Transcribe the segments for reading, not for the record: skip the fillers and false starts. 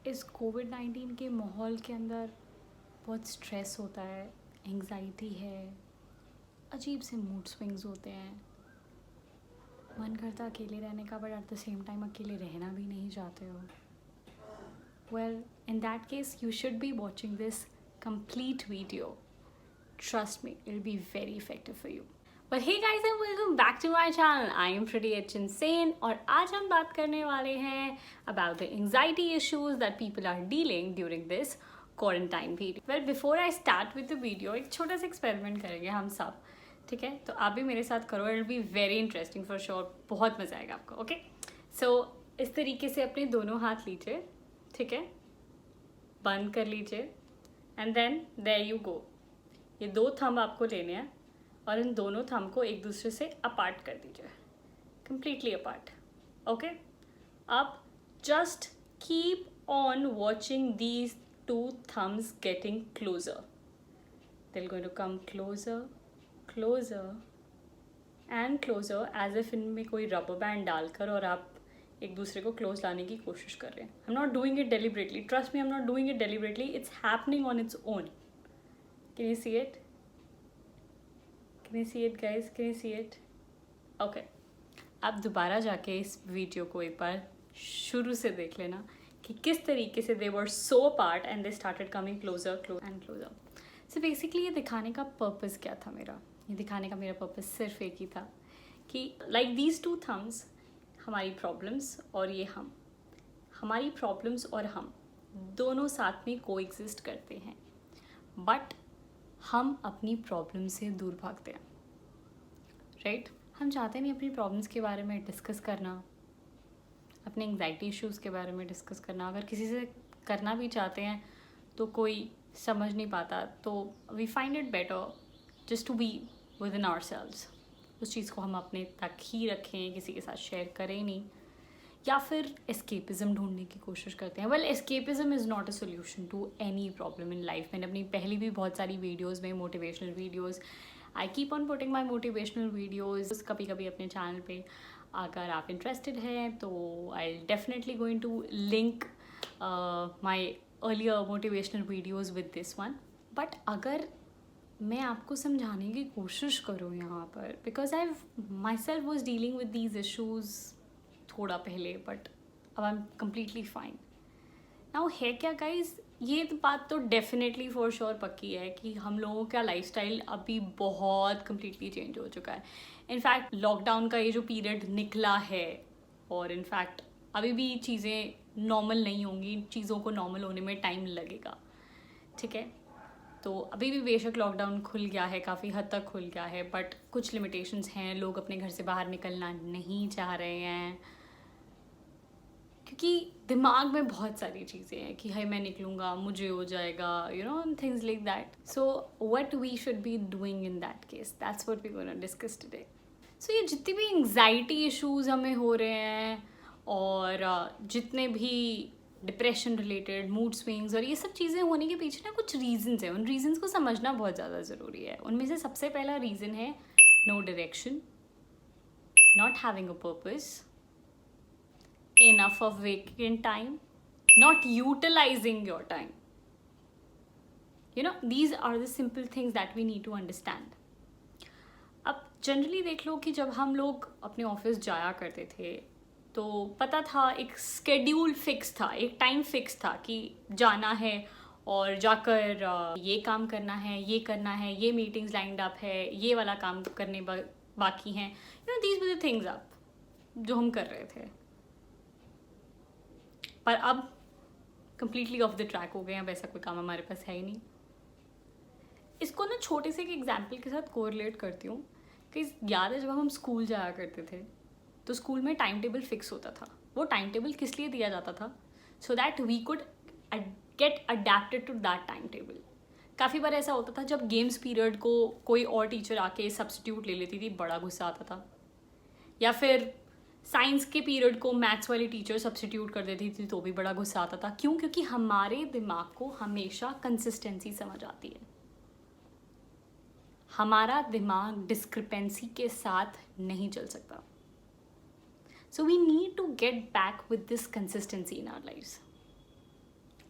इस कोविड-19 के माहौल के अंदर बहुत स्ट्रेस होता है, एंग्जाइटी है, अजीब से मूड स्विंग्स होते हैं। मन करता अकेले रहने का, but at the same time अकेले रहना भी नहीं चाहते हो। Well, in that case you should be watching this complete video. Trust me, it'll be very effective for you. But hey guys, and welcome back to my channel. I am Pretty H Insane और आज हम बात करने वाले हैं about the anxiety issues that people are dealing during this quarantine period. Well, before I start with the video, एक छोटा सा experiment करेंगे हम सब, ठीक है? तो आप भी मेरे साथ करो, it'll be very interesting for sure. बहुत मजा आएगा आपको, okay? So इस तरीके से अपने दोनों हाथ लीजिए, ठीक है? बंद कर लीजिए and then there you go. ये दो थंब आपको लेने हैं और इन दोनों थंब को एक दूसरे से अपार्ट कर दीजिए, कंप्लीटली अपार्ट। ओके, अब just keep on watching these two thumbs getting closer. They going to come closer closer and closer, as if इनमें कोई रबर बैंड डालकर और आप एक दूसरे को क्लोज लाने की कोशिश कर रहे हैं। I am not doing it deliberately, trust me, I am not doing it deliberately, it's happening on its own. Can you see it? Can you see it guys? Can you see it? Okay, आप दोबारा जाके इस video को एक बार शुरू से देख लेना कि किस तरीके से they were so apart and they started coming closer and closer. So basically ये दिखाने का पर्पस क्या था मेरा? ये दिखाने का मेरा पर्पस सिर्फ एक ही था कि लाइक दीज टू थम्स, हमारी प्रॉब्लम्स और ये हमारी प्रॉब्लम्स और हम दोनों साथ में कोएग्जिस्ट करते हैं, बट हम अपनी प्रॉब्लम से दूर भागते हैं, राइट? हम चाहते नहीं अपनी प्रॉब्लम्स के बारे में डिस्कस करना, अपने एंग्जाइटी इश्यूज़ के बारे में डिस्कस करना। अगर किसी से करना भी चाहते हैं तो कोई समझ नहीं पाता, तो we find it better just to be within ourselves. उस चीज़ को हम अपने तक ही रखें, किसी के साथ शेयर करें नहीं, या फिर एस्केपिज़म ढूंढने की कोशिश करते हैं। Well, escapism is not a solution to any problem in life. मैंने अपनी पहली भी बहुत सारी वीडियोज़ में motivational videos, I keep on putting my motivational videos कभी कभी अपने चैनल पे। अगर आप इंटरेस्टेड हैं तो I definitely going to link my earlier motivational videos with this one. But अगर मैं आपको समझाने की कोशिश करूँ यहाँ पर, because I myself was dealing with these issues थोड़ा पहले, बट अब I am completely fine now. है क्या गाइज, ये बात तो डेफिनेटली फॉर श्योर पक्की है कि हम लोगों का लाइफस्टाइल अभी बहुत कम्प्लीटली चेंज हो चुका है। इनफैक्ट लॉकडाउन का ये जो पीरियड निकला है, और इनफैक्ट अभी भी चीज़ें नॉर्मल नहीं होंगी, चीज़ों को नॉर्मल होने में टाइम लगेगा, ठीक है? तो अभी भी बेशक लॉकडाउन खुल गया है, काफ़ी हद तक खुल गया है, बट कुछ लिमिटेशंस हैं। लोग अपने घर से बाहर निकलना नहीं चाह रहे हैं क्योंकि दिमाग में बहुत सारी चीज़ें हैं कि हाय मैं निकलूँगा, मुझे हो जाएगा, you know, things like that. So what we should be doing in that case, that's what we gonna discuss today. So ये जितनी भी एंग्जाइटी इश्यूज़ हमें हो रहे हैं और जितने भी डिप्रेशन रिलेटेड मूड स्विंग्स और ये सब चीज़ें होने के पीछे ना कुछ रीजंस हैं। उन रीजंस को समझना बहुत ज़्यादा ज़रूरी है। उनमें से सबसे पहला रीज़न है no direction, not having a purpose, enough of vacant time, not utilising your time. You know, these are the simple things that we need to understand. अब जनरली देख लो कि जब हम लोग अपने ऑफिस जाया करते थे तो पता था, एक स्केड्यूल फिक्स था, एक टाइम फिक्स था कि जाना है और जाकर ये काम करना है, ये करना है, ये मीटिंग्स लाइंड अप है, ये वाला काम करने बाकी हैं। You know, these were the things up जो हम कर रहे थे। पर अब कंप्लीटली ऑफ द ट्रैक हो गए, अब ऐसा कोई काम हमारे पास है ही नहीं। इसको ना छोटे से एक एग्जाम्पल के साथ कोरिलेट करती हूँ कि याद है जब हम स्कूल जाया करते थे तो स्कूल में टाइम टेबल फिक्स होता था। वो टाइम टेबल किस लिए दिया जाता था? So that we could get adapted to that time table. काफ़ी बार ऐसा होता था जब गेम्स पीरियड को कोई और टीचर आके सब्स्टिट्यूट ले लेती थी, बड़ा गुस्सा आता था। या फिर साइंस के पीरियड को मैथ्स वाली टीचर सब्स्टिट्यूट कर देती थी तो भी बड़ा गुस्सा आता था। क्यों? क्योंकि हमारे दिमाग को हमेशा कंसिस्टेंसी समझ आती है। हमारा दिमाग डिस्क्रिपेंसी के साथ नहीं चल सकता। So we need to get back with this consistency in our lives.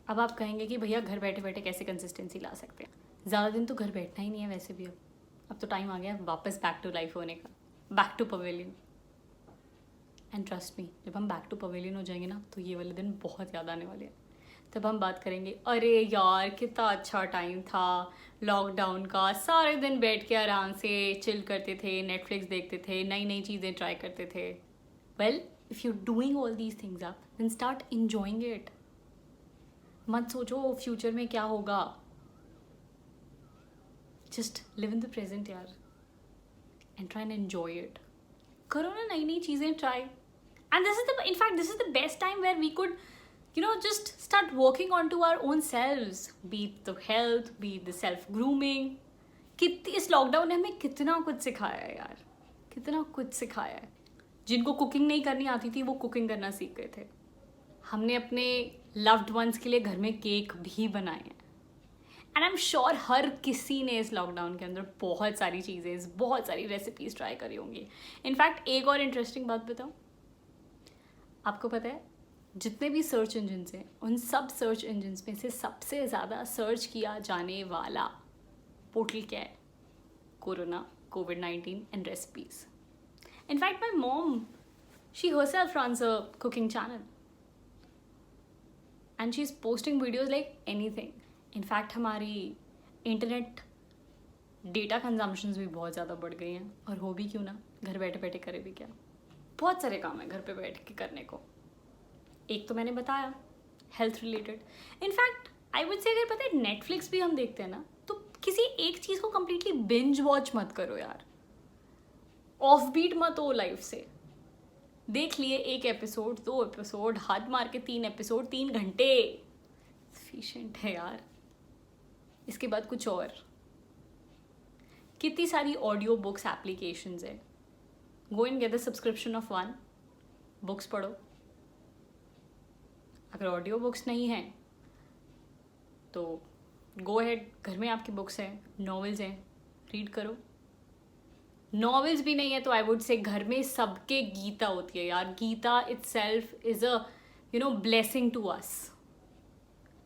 अब आप कहेंगे कि भैया घर बैठे बैठे कैसे कंसिस्टेंसी ला सकते हैं? ज़्यादा दिन तो घर बैठना ही नहीं है वैसे भी। अब तो टाइम आ गया वापस बैक टू लाइफ होने का, back to pavilion. And trust me, जब हम बैक टू पवेलियन हो जाएंगे ना, तो ये वाले दिन बहुत याद आने वाले हैं। तब हम बात करेंगे, अरे यार कितना अच्छा टाइम था लॉकडाउन का, सारे दिन बैठ के आराम से चिल करते थे, नेटफ्लिक्स देखते थे, नई नई चीज़ें ट्राई करते थे। Well, if you doing all these things up, then start enjoying it. मत सोचो फ्यूचर में क्या होगा, just live in the present यार, and try and enjoy it. करो ना नई नई चीज़ें try. And this is the best time where we could, just start working onto our own selves, be it the health, be it the self grooming. कितनी इस lockdown ने हमें कितना कुछ सिखाया है यार, कितना कुछ सिखाया है। जिनको कुकिंग नहीं करनी आती थी वो कुकिंग करना सीख गए थे। हमने अपने लव्ड वंस के लिए घर में केक भी बनाए हैं। एंड आई एम श्योर हर किसी ने इस लॉकडाउन के अंदर बहुत सारी चीज़ें, बहुत सारी रेसिपीज ट्राई करी होंगी। इनफैक्ट एक और इंटरेस्टिंग बात बताऊँ, आपको पता है जितने भी सर्च इंजन्स हैं, उन सब सर्च इंजन्स में से सबसे ज़्यादा सर्च किया जाने वाला पोर्टल क्या है? Corona, COVID-19 and recipes. In fact my mom, she herself runs a cooking channel and she's posting videos like anything. In fact हमारी इंटरनेट डेटा कंजम्पशंस भी बहुत ज़्यादा बढ़ गई हैं, और हो भी क्यों ना, घर बैठे बैठे करे भी क्या, बहुत सारे काम है घर पे बैठ के करने को। एक तो मैंने बताया health related. In fact I would से, अगर पता है नेटफ्लिक्स भी हम देखते हैं ना, तो किसी एक चीज़ को कम्प्लीटली बिंज वॉच मत करो यार, ऑफ बीट मत हो लाइफ से। देख लिए एक एपिसोड, 2 एपिसोड, हाथ मार के 3 एपिसोड, 3 घंटे सफिशिएंट है यार। इसके बाद कुछ और, कितनी सारी ऑडियो बुक्स एप्लीकेशंस है, go and get the subscription of 1, books पढ़ो। अगर ऑडियो बुक्स नहीं है तो गो अहेड, घर में आपकी बुक्स हैं, नॉवेल्स हैं, रीड करो। नॉवेल्स भी नहीं है तो आई वुड से घर में सबके गीता होती है यार। Gita itself is a blessing to us,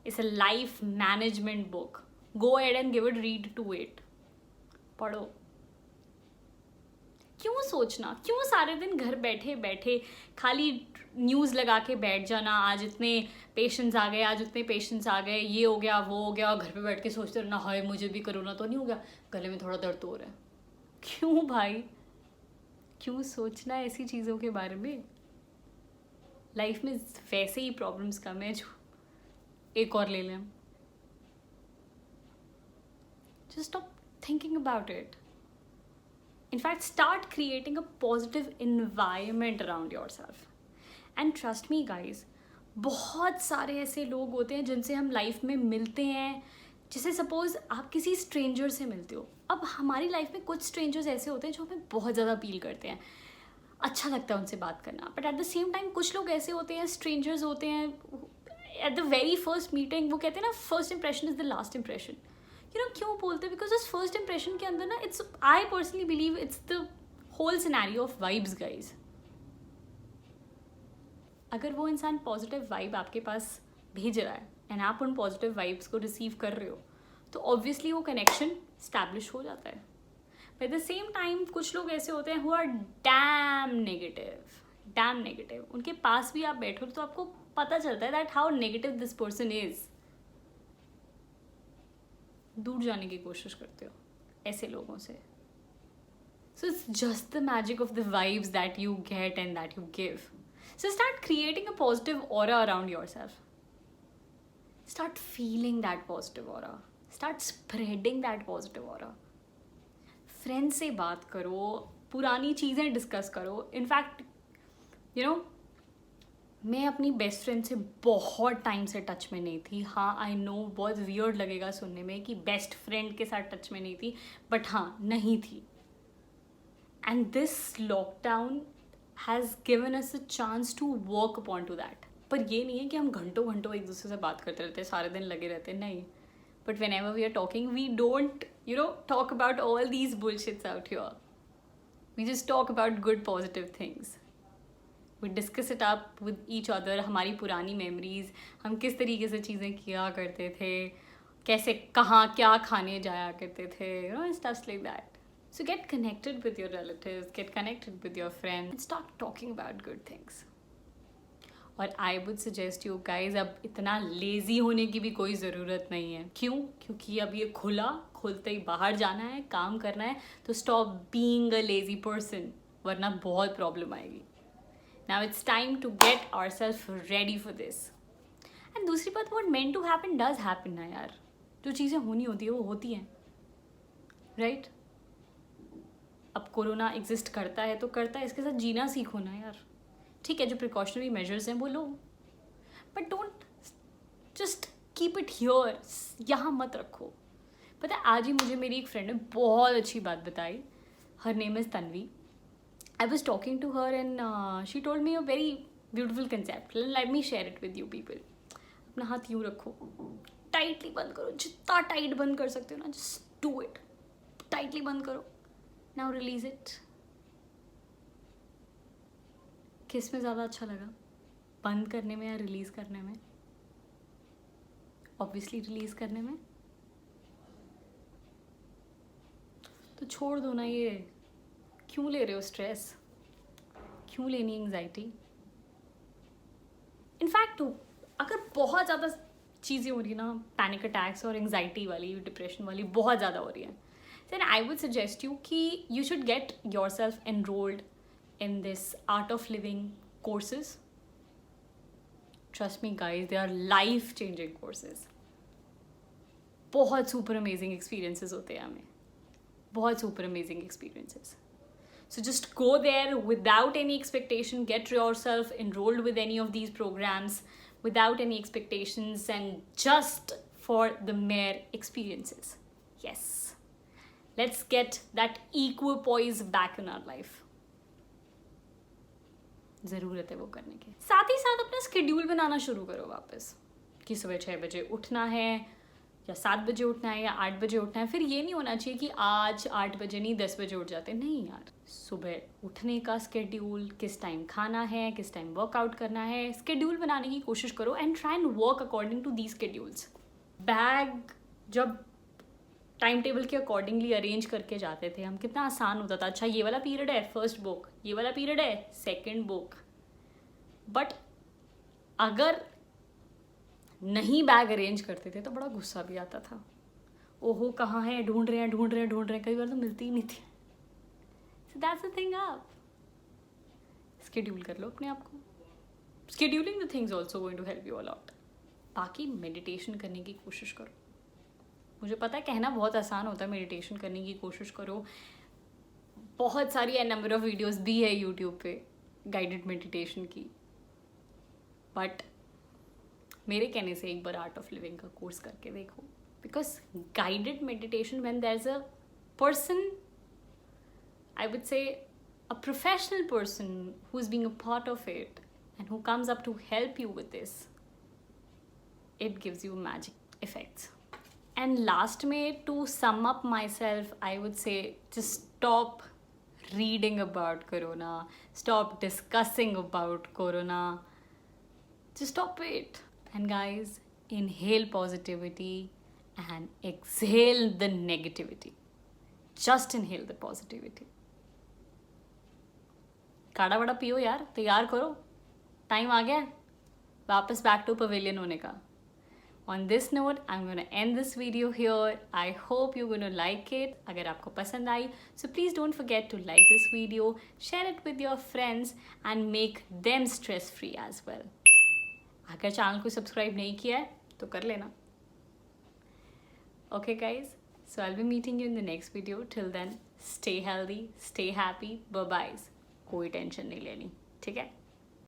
it's a life management book. Go ahead and give it read to it, पढ़ो। क्यों सोचना, क्यों सारे दिन घर बैठे बैठे खाली न्यूज़ लगा के बैठ जाना, आज इतने पेशेंट्स आ गए, आज उतने पेशेंट्स आ गए, ये हो गया वो हो गया, और घर पे बैठ के सोचते रहना, हाय मुझे भी कोरोना तो नहीं हो गया, गले में थोड़ा दर्द हो रहा है। क्यों भाई, क्यों सोचना है ऐसी चीज़ों के बारे में? लाइफ में वैसे ही प्रॉब्लम्स कम है, जो एक और ले लें। Just stop thinking about it. In fact, start creating a positive environment around yourself. And trust me guys, बहुत सारे ऐसे लोग होते हैं जिनसे हम लाइफ में मिलते हैं। जैसे सपोज आप किसी स्ट्रेंजर से मिलते हो। अब हमारी लाइफ में कुछ स्ट्रेंजर्स ऐसे होते हैं जो हमें बहुत ज़्यादा अपील करते हैं, अच्छा लगता है उनसे बात करना। But at the same time कुछ लोग ऐसे होते हैं, स्ट्रेंजर्स होते हैं, at the very first meeting वो कहते हैं ना, first impression is the last impression. क्यों बोलते हैं? बिकॉज उस फर्स्ट इंप्रेशन के अंदर ना, it's, I personally believe it's the whole scenario of vibes guys. अगर वो इंसान पॉजिटिव वाइब आपके पास भेज रहा है एंड आप उन पॉजिटिव वाइब्स को रिसीव कर रहे हो, तो ऑब्वियसली वो कनेक्शन स्टैब्लिश हो जाता है। But at the same time कुछ लोग ऐसे होते हैं हु आर डैम नेगेटिव। उनके पास भी आप बैठो तो आपको पता चलता है that how negative this person is. दूर जाने की कोशिश करते हो ऐसे लोगों से। So it's just the magic of the vibes that you get and that you give. So start creating a positive aura around yourself. Start feeling that positive aura, start spreading that positive aura. Friends से बात करो, पुरानी चीज़ें discuss करो। In fact मैं अपनी best friend से बहुत टाइम से टच में नहीं थी। हाँ, आई नो बहुत वियर्ड लगेगा सुनने में कि बेस्ट फ्रेंड के साथ टच में नहीं थी, बट हाँ, नहीं थी। And this lockdown has given us a chance to work upon to that. पर ये नहीं है कि हम घंटों घंटों एक दूसरे से बात करते रहते हैं, सारे दिन लगे रहते हैं, नहीं। But whenever we are talking, we don't talk about all these bullshits out here. We just talk about good positive things. We discuss it up with each other, हमारी पुरानी मेमोरीज, हम किस तरीके से चीज़ें किया करते थे, कैसे कहाँ क्या खाने जाया करते थे, you know, stuffs like that. So get connected with your relatives, get connected with your friends, and start talking about good things. और I would suggest you guys, अब इतना लेज़ी होने की भी कोई ज़रूरत नहीं है. क्यों? क्योंकि अब ये खुलते ही बाहर जाना है, काम करना है. तो stop being a lazy person, वरना बहुत प्रॉब्लम आएगी. Now it's time to get ourself ready for this. And दूसरी बात, what meant to happen does happen ना यार. जो चीज़ें होनी होती है वो होती हैं, राइट? अब कोरोना एग्जिस्ट करता है तो करता है, इसके साथ जीना सीखो ना यार. ठीक है, जो प्रिकॉशनरी मेजर्स हैं वो लो, but don't just keep it here, यहाँ मत रखो. पता है, आज ही मुझे मेरी एक फ्रेंड ने बहुत अच्छी बात बताई. Her name is Tanvi. I was talking to her and she told me a very beautiful concept. Let me share it with you people. अपना हाथ यूँ रखो, टाइटली बंद करो, जितना टाइट बंद कर सकते हो ना, जस्ट डू इट. टाइटली बंद करो. Now release it. किस में ज़्यादा अच्छा लगा, बंद करने में या रिलीज़ करने में? ऑब्वियसली रिलीज़ करने में. तो छोड़ दो ना ये. क्यों ले रहे हो स्ट्रेस? क्यों लेनी एंग्जाइटी? इनफैक्ट अगर बहुत ज़्यादा चीज़ें हो रही है ना, पैनिक अटैक्स और एंग्जाइटी वाली, डिप्रेशन वाली बहुत ज़्यादा हो रही है, then I would suggest you कि you should get yourself enrolled in this art of living courses. Trust me guys, they are life changing courses. बहुत super amazing experiences होते हैं हमें, बहुत super amazing experiences. So just go there without any expectation, get yourself enrolled with any of these programs without any expectations and just for the mere experiences. Yes. Let's get that equipoise back in our life. ज़रूरत है वो करने की. साथ ही साथ अपना schedule बनाना शुरू करो वापस, कि सुबह 6 बजे उठना है या 7 बजे उठना है या 8 बजे उठना है. फिर ये नहीं होना चाहिए कि आज 8 बजे नहीं 10 बजे उठ जाते. नहीं यार, सुबह उठने का स्केड्यूल, किस टाइम खाना है, किस टाइम वर्कआउट करना है, स्केड्यूल बनाने की कोशिश करो and try and work according to the schedules. Bag जब टाइम टेबल के अकॉर्डिंगली अरेंज करके जाते थे हम, कितना आसान होता था. अच्छा, ये वाला पीरियड है फर्स्ट बुक, ये वाला पीरियड है सेकंड बुक. बट अगर नहीं बैग अरेंज करते थे तो बड़ा गुस्सा भी आता था. ओहो, कहाँ है, ढूंढ रहे हैं. कई बार तो मिलती ही नहीं थी. सो दैट्स द थिंग, आप स्केड्यूल कर लो अपने आप को. Scheduling the things also going to help you a lot. बाकी मेडिटेशन करने की कोशिश करो. मुझे पता है कहना बहुत आसान होता है, मेडिटेशन करने की कोशिश करो. बहुत सारी नंबर ऑफ वीडियोस भी है यूट्यूब पे गाइडेड मेडिटेशन की. बट मेरे कहने से एक बार आर्ट ऑफ लिविंग का कोर्स करके देखो. Because guided meditation, when there is a person, I would say a professional person who's being a part of it and who comes up to help you with this, it gives you magic effects. And last में, to sum up myself, I would say just stop reading about corona, stop discussing about corona, just stop it. And guys, inhale positivity and exhale the negativity. Just inhale the positivity. काढ़ा वाड़ा पियो यार, तैयार करो, time आ गया वापस back to pavilion होने का. On this note, I'm going to end this video here. I hope you're going to like it. अगर आपको पसंद आई, so please don't forget to like this video, share it with your friends and make them stress free as well. अगर channel को subscribe नहीं किया है तो कर लेना. Okay guys, so I'll be meeting you in the next video. Till then, stay healthy, stay happy, bye bye. कोई tension नहीं लेनी, ठीक है?